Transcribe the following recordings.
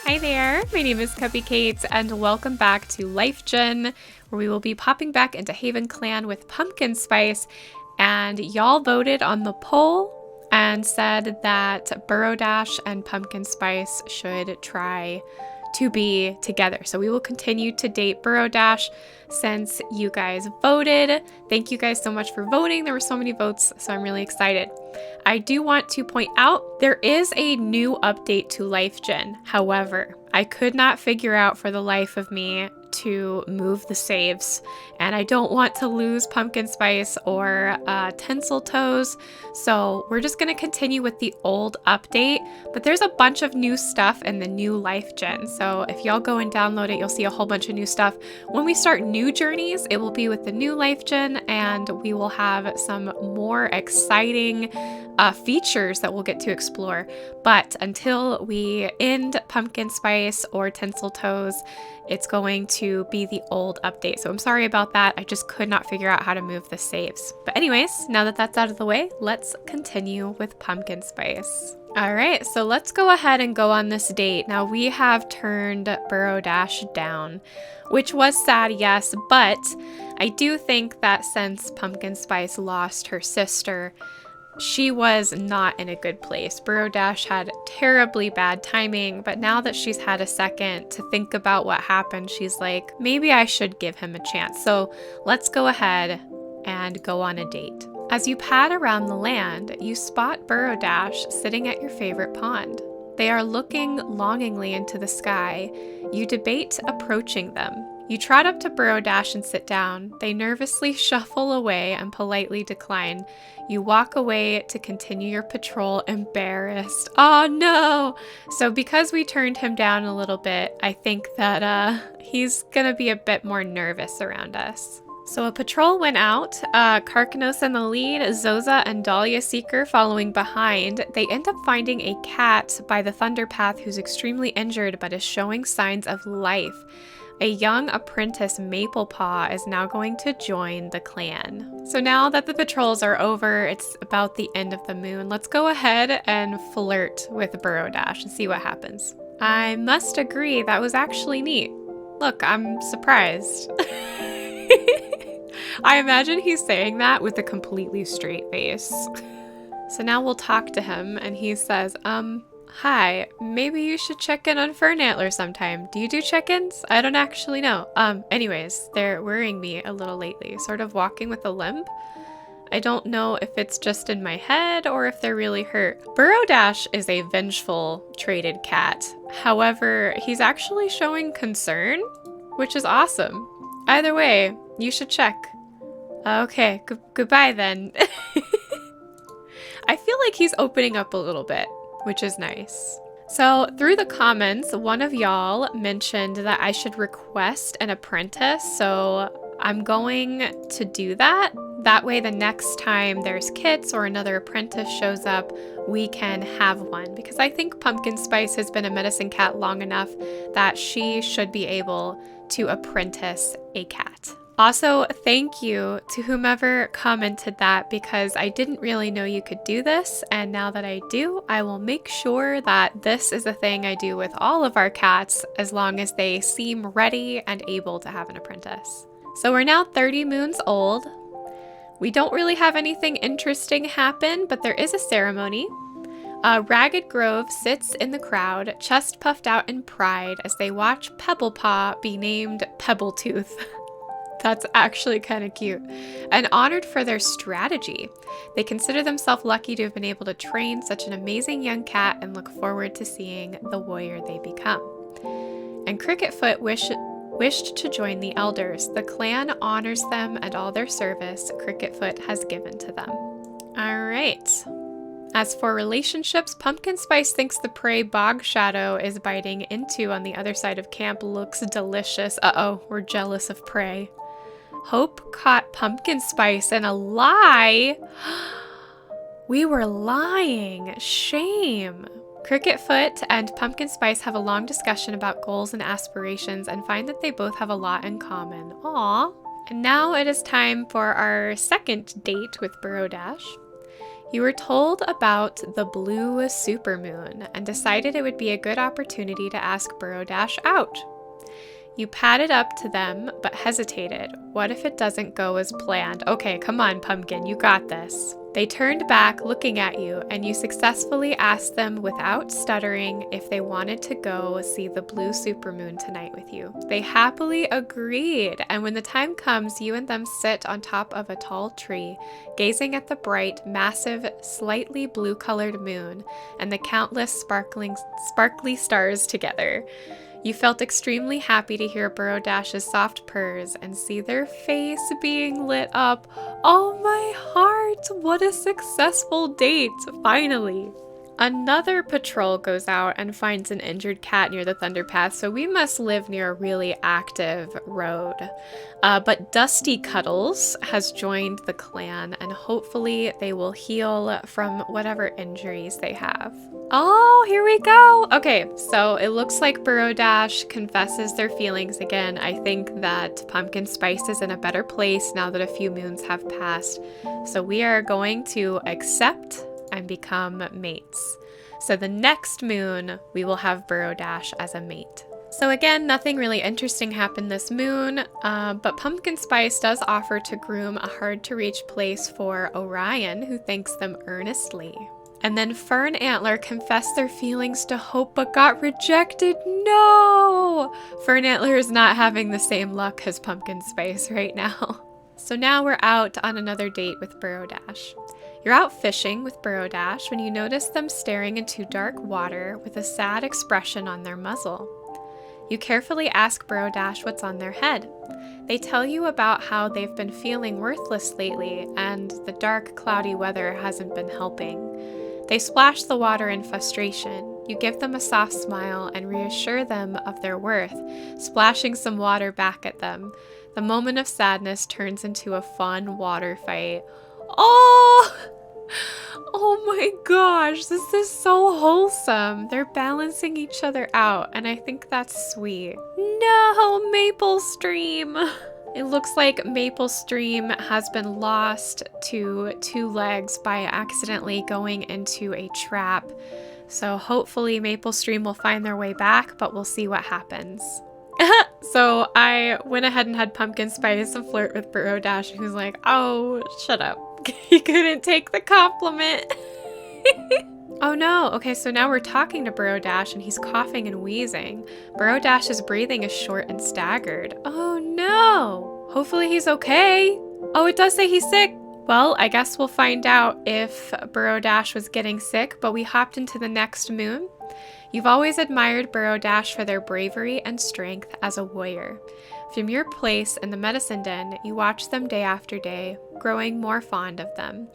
Hi there, my name is Cupicate, and welcome back to Life Gen, where we will be popping back into Havenclan with pumpkin spice. And y'all voted on the poll and said that Burrow Dash and pumpkin spice should try to be together. So we will continue to date Burrow Dash since you guys voted. Thank you guys so much for voting. There were so many votes, so I'm really excited. I do want to point out there is a new update to Life Gen. However, I could not figure out for the life of me to move the saves, and I don't want to lose pumpkin spice or tinsel toes, so we're just going to continue with the old update. But there's a bunch of new stuff in the new Life Gen, so if y'all go and download it, you'll see a whole bunch of new stuff. When we start new journeys, it will be with the new Life Gen, and we will have some more exciting features that we'll get to explore. But until we end pumpkin spice or tinsel toes, it's going to be the old update. So I'm sorry about that. I just could not figure out how to move the saves. But anyways, now that that's out of the way, let's continue with pumpkin spice. All right, so let's go ahead and go on this date. Now we have turned Burrow Dash down, which was sad, yes, but I do think that since pumpkin spice lost her sister, she was not in a good place. Burrow Dash had terribly bad timing, but now that she's had a second to think about what happened, she's like, maybe I should give him a chance. So let's go ahead and go on a date. As you pad around the land, you spot Burrow Dash sitting at your favorite pond. They are looking longingly into the sky. You debate approaching them. You trot up to Burrow Dash and sit down. They nervously shuffle away and politely decline. You walk away to continue your patrol, embarrassed. Oh no! So because we turned him down a little bit, I think that he's gonna be a bit more nervous around us. So a patrol went out, Karkanos in the lead, Zoza and Dahlia Seeker following behind. They end up finding a cat by the Thunder Path who's extremely injured but is showing signs of life. A young apprentice, Maplepaw, is now going to join the clan. So now that the patrols are over, it's about the end of the moon. Let's go ahead and flirt with Burrow Dash and see what happens. I must agree, that was actually neat. Look, I'm surprised. I imagine he's saying that with a completely straight face. So now we'll talk to him, and he says, hi, maybe you should check in on Fern Antler sometime. Do you do check-ins? I don't actually know. Anyways, they're worrying me a little lately, sort of walking with a limp. I don't know if it's just in my head or if they're really hurt. Burrow Dash is a vengeful traded cat. However, he's actually showing concern, which is awesome. Either way, you should check. Okay, goodbye then. I feel like he's opening up a little bit, which is nice. So through the comments, one of y'all mentioned that I should request an apprentice. So I'm going to do that. That way the next time there's kits or another apprentice shows up, we can have one. Because I think Pumpkin Spice has been a medicine cat long enough that she should be able to apprentice a cat. Also, thank you to whomever commented that, because I didn't really know you could do this, and now that I do, I will make sure that this is a thing I do with all of our cats as long as they seem ready and able to have an apprentice. So we're now 30 moons old. We don't really have anything interesting happen, but there is a ceremony. Ragged Grove sits in the crowd, chest puffed out in pride as they watch Pebblepaw be named Pebble Tooth. That's actually kind of cute. And honored for their strategy. They consider themselves lucky to have been able to train such an amazing young cat and look forward to seeing the warrior they become. And Cricketfoot wished to join the elders. The clan honors them and all their service Cricketfoot has given to them. All right. As for relationships, Pumpkin Spice thinks the prey Bog Shadow is biting into on the other side of camp looks delicious. Uh-oh, we're jealous of prey. Hope caught Pumpkin Spice in a lie. We were lying. Shame. Cricketfoot and Pumpkin Spice have a long discussion about goals and aspirations and find that they both have a lot in common. Aww. And now it is time for our second date with Burrow Dash. You were told about the blue supermoon and decided it would be a good opportunity to ask Burrow Dash out. You padded up to them, but hesitated. What if it doesn't go as planned? Okay, come on, Pumpkin, you got this. They turned back, looking at you, and you successfully asked them without stuttering if they wanted to go see the blue supermoon tonight with you. They happily agreed, and when the time comes, you and them sit on top of a tall tree, gazing at the bright, massive, slightly blue-colored moon and the countless sparkly stars together. You felt extremely happy to hear Burrow Dash's soft purrs and see their face being lit up. Oh my heart, what a successful date, finally! Another patrol goes out and finds an injured cat near the Thunder Path, so we must live near a really active road. But Dusty Cuddles has joined the clan, and hopefully they will heal from whatever injuries they have. Oh, here we go! Okay, so it looks like Burrow Dash confesses their feelings again. I think that Pumpkin Spice is in a better place now that a few moons have passed. So we are going to accept and become mates. So the next moon, we will have Burrow Dash as a mate. So again, nothing really interesting happened this moon, but Pumpkin Spice does offer to groom a hard-to-reach place for Orion, who thanks them earnestly. And then Fern Antler confessed their feelings to Hope but got rejected. No! Fern Antler is not having the same luck as Pumpkin Spice right now. So now we're out on another date with Burrow Dash. You're out fishing with Burrow Dash when you notice them staring into dark water with a sad expression on their muzzle. You carefully ask Burrow Dash what's on their head. They tell you about how they've been feeling worthless lately and the dark, cloudy weather hasn't been helping. They splash the water in frustration. You give them a soft smile and reassure them of their worth, splashing some water back at them. The moment of sadness turns into a fun water fight. Oh! Oh my gosh, this is so wholesome. They're balancing each other out, and I think that's sweet. No, Maple Stream! It looks like Maple Stream has been lost to two legs by accidentally going into a trap. So hopefully Maple Stream will find their way back, but we'll see what happens. So I went ahead and had Pumpkin Spice flirt with Burrow Dash, who's like, oh, shut up. He couldn't take the compliment. Oh no, okay, so now we're talking to Burrow Dash and he's coughing and wheezing. Burrow Dash's breathing is short and staggered. Oh no! Hopefully he's okay. Oh, it does say he's sick. Well, I guess we'll find out if Burrow Dash was getting sick, but we hopped into the next moon. You've always admired Burrow Dash for their bravery and strength as a warrior. From your place in the medicine den, you watch them day after day, growing more fond of them.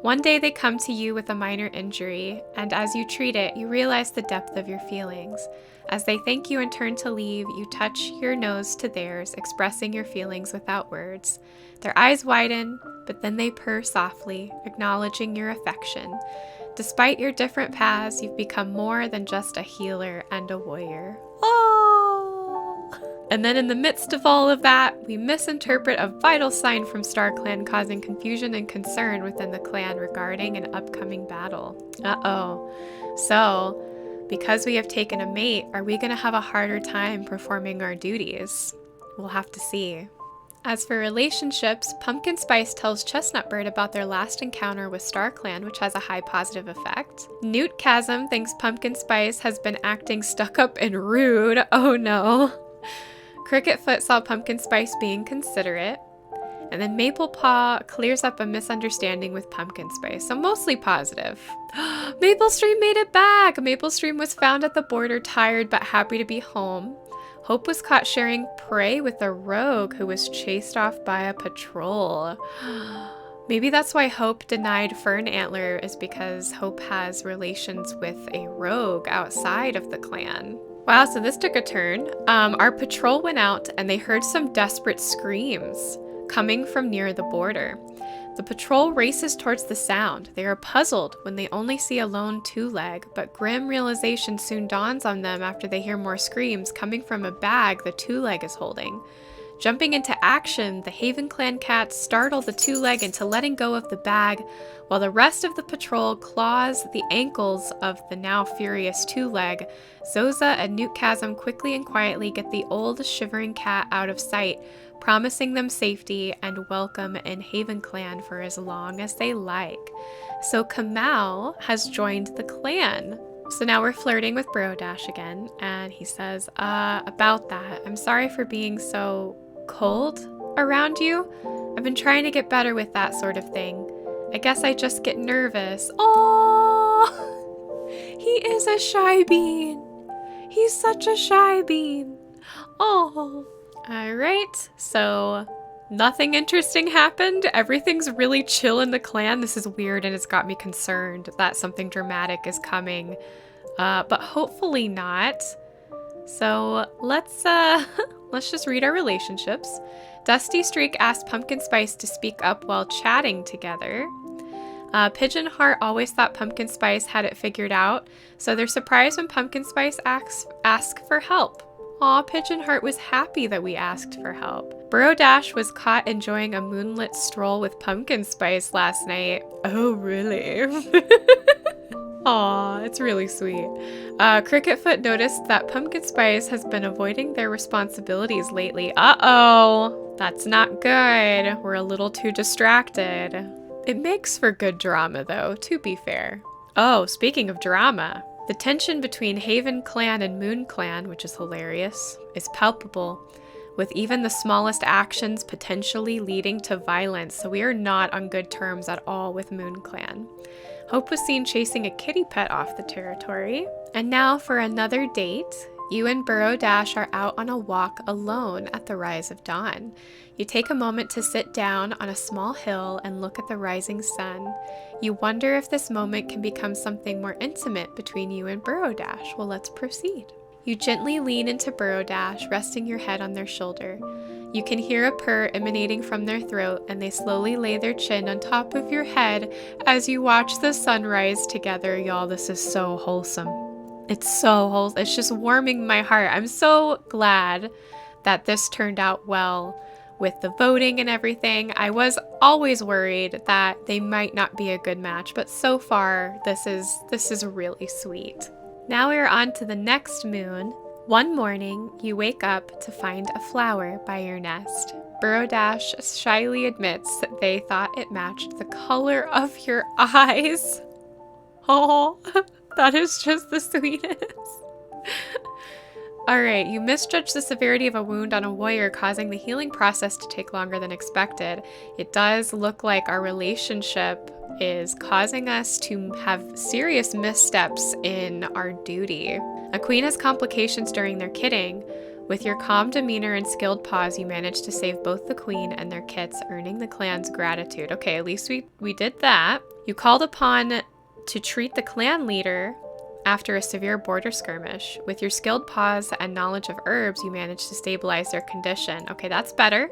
One day they come to you with a minor injury, and as you treat it, you realize the depth of your feelings. As they thank you and turn to leave, you touch your nose to theirs, expressing your feelings without words. Their eyes widen, but then they purr softly, acknowledging your affection. Despite your different paths, you've become more than just a healer and a warrior. Oh! And then in the midst of all of that, we misinterpret a vital sign from StarClan, causing confusion and concern within the clan regarding an upcoming battle. Uh-oh. So, because we have taken a mate, are we going to have a harder time performing our duties? We'll have to see. As for relationships, Pumpkin Spice tells Chestnutbird about their last encounter with StarClan, which has a high positive effect. Newt Chasm thinks Pumpkin Spice has been acting stuck up and rude. Oh no. Cricketfoot saw Pumpkin Spice being considerate. And then Maple Paw clears up a misunderstanding with Pumpkin Spice, so mostly positive. Maple Stream made it back! Maple Stream was found at the border, tired but happy to be home. Hope was caught sharing prey with a rogue who was chased off by a patrol. Maybe that's why Hope denied Fern Antler, is because Hope has relations with a rogue outside of the clan. Wow, so this took a turn. Our patrol went out and they heard some desperate screams coming from near the border. The patrol races towards the sound. They are puzzled when they only see a lone two-leg, but grim realization soon dawns on them after they hear more screams coming from a bag the two-leg is holding. Jumping into action, the Havenclan cats startle the two-leg into letting go of the bag, while the rest of the patrol claws the ankles of the now furious two-leg. Zoza and Newtchasm quickly and quietly get the old shivering cat out of sight, promising them safety and welcome in Havenclan for as long as they like. So Kamau has joined the clan. So now we're flirting with Burrow again, and he says, about that, I'm sorry for being so cold around you. I've been trying to get better with that sort of thing. I guess I just get nervous. Oh, he is a shy bean. He's such a shy bean. Oh, all right. So nothing interesting happened. Everything's really chill in the clan. This is weird, and it's got me concerned that something dramatic is coming, but hopefully not. So let's just read our relationships. Dusty Streak asked Pumpkin Spice to speak up while chatting together. Pigeon Heart always thought Pumpkin Spice had it figured out, so they're surprised when Pumpkin Spice asks for help. Aw, Pigeon Heart was happy that we asked for help. Burrow was caught enjoying a moonlit stroll with Pumpkin Spice last night. Oh, really? Aw, it's really sweet. Cricketfoot noticed that Pumpkin Spice has been avoiding their responsibilities lately. Uh-oh, that's not good. We're a little too distracted. It makes for good drama, though, to be fair. Oh, speaking of drama, the tension between Havenclan and MoonClan, which is hilarious, is palpable, with even the smallest actions potentially leading to violence, so we are not on good terms at all with MoonClan. Hope was seen chasing a kitty pet off the territory. And now for another date. You and Burrow are out on a walk alone at the rise of dawn. You take a moment to sit down on a small hill and look at the rising sun. You wonder if this moment can become something more intimate between you and Burrow. Well, let's proceed. You gently lean into Burrow, resting your head on their shoulder. You can hear a purr emanating from their throat, and they slowly lay their chin on top of your head as you watch the sunrise together. Y'all, this is so wholesome. It's so wholesome. It's just warming my heart. I'm so glad that this turned out well with the voting and everything. I was always worried that they might not be a good match, but so far this is really sweet. Now we are on to the next moon. One morning, you wake up to find a flower by your nest. Burrow shyly admits that they thought it matched the color of your eyes. Oh, that is just the sweetest. Alright, you misjudged the severity of a wound on a warrior, causing the healing process to take longer than expected. It does look like our relationship is causing us to have serious missteps in our duty. A queen has complications during their kidding. With your calm demeanor and skilled paws, you managed to save both the queen and their kits, earning the clan's gratitude. Okay, at least we did that. You called upon to treat the clan leader after a severe border skirmish. With your skilled paws and knowledge of herbs, you managed to stabilize their condition. Okay, that's better.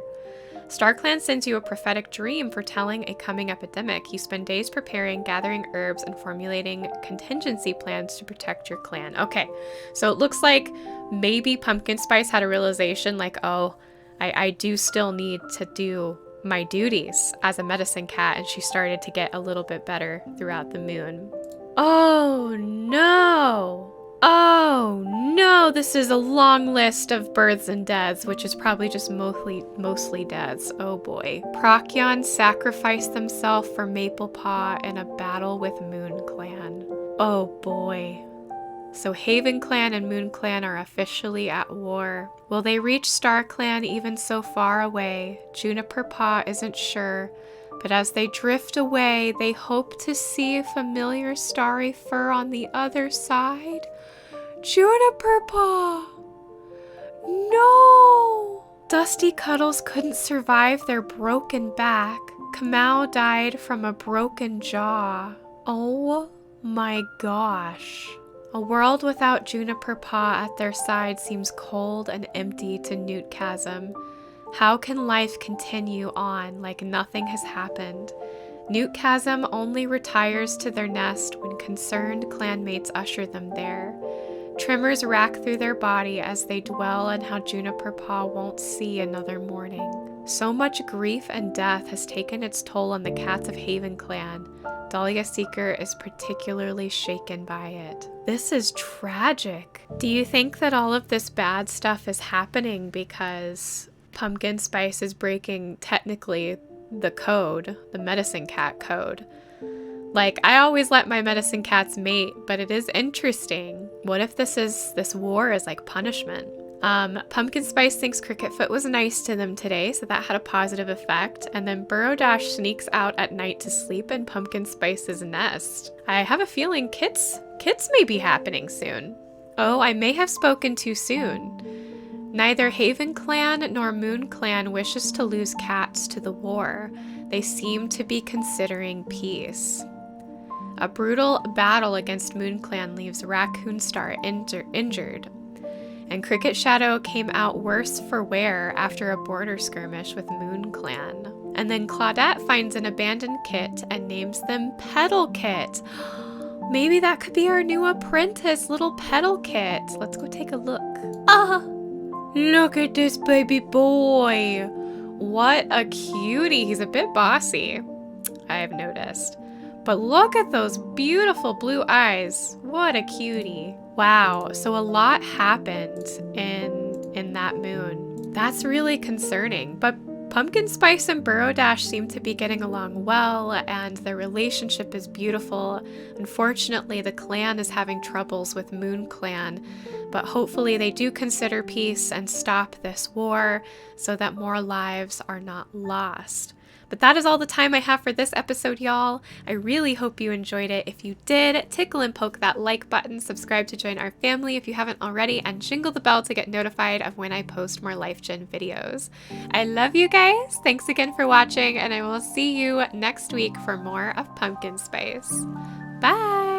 StarClan sends you a prophetic dream foretelling a coming epidemic. You spend days preparing, gathering herbs, and formulating contingency plans to protect your clan. Okay, so it looks like maybe Pumpkin Spice had a realization like, oh, I do still need to do my duties as a medicine cat, and she started to get a little bit better throughout the moon. Oh no! Oh no, this is a long list of births and deaths, which is probably just mostly deaths. Oh boy. Procyon sacrificed themselves for Maplepaw in a battle with MoonClan. Oh boy. So Havenclan and MoonClan are officially at war. Will they reach StarClan even so far away? Juniper Paw isn't sure, but as they drift away, they hope to see a familiar starry fur on the other side. Juniper Paw! No! Dusty Cuddles couldn't survive their broken back. Kamau died from a broken jaw. Oh my gosh. A world without Juniper Paw at their side seems cold and empty to Newtchasm. How can life continue on like nothing has happened? Newtchasm only retires to their nest when concerned clanmates usher them there. Tremors rack through their body as they dwell on how Juniper Paw won't see another morning. So much grief and death has taken its toll on the cats of Havenclan. Dahlia Seeker is particularly shaken by it. This is tragic. Do you think that all of this bad stuff is happening because Pumpkin Spice is breaking, technically, the code, the medicine cat code? Like, I always let my medicine cats mate, but it is interesting. What if this war is like punishment? Pumpkin Spice thinks Cricketfoot was nice to them today, so that had a positive effect. And then Burrow Dash sneaks out at night to sleep in Pumpkin Spice's nest. I have a feeling kits may be happening soon. Oh, I may have spoken too soon. Neither Havenclan nor MoonClan wishes to lose cats to the war. They seem to be considering peace. A brutal battle against MoonClan leaves Raccoon Star injured. And Cricket Shadow came out worse for wear after a border skirmish with MoonClan. And then Claudette finds an abandoned kit and names them Pebble Kit. Maybe that could be our new apprentice, little Pebble Kit. Let's go take a look. Look at this baby boy. What a cutie. He's a bit bossy, I've noticed. But look at those beautiful blue eyes. What a cutie. Wow, so a lot happened in that moon. That's really concerning. But Pumpkin Spice and Burrow Dash seem to be getting along well, and their relationship is beautiful. Unfortunately, the clan is having troubles with MoonClan, but hopefully they do consider peace and stop this war so that more lives are not lost. But that is all the time I have for this episode, y'all. I really hope you enjoyed it. If you did, tickle and poke that like button, subscribe to join our family if you haven't already, and jingle the bell to get notified of when I post more Life Gen videos. I love you guys. Thanks again for watching, and I will see you next week for more of Pumpkin Spice. Bye!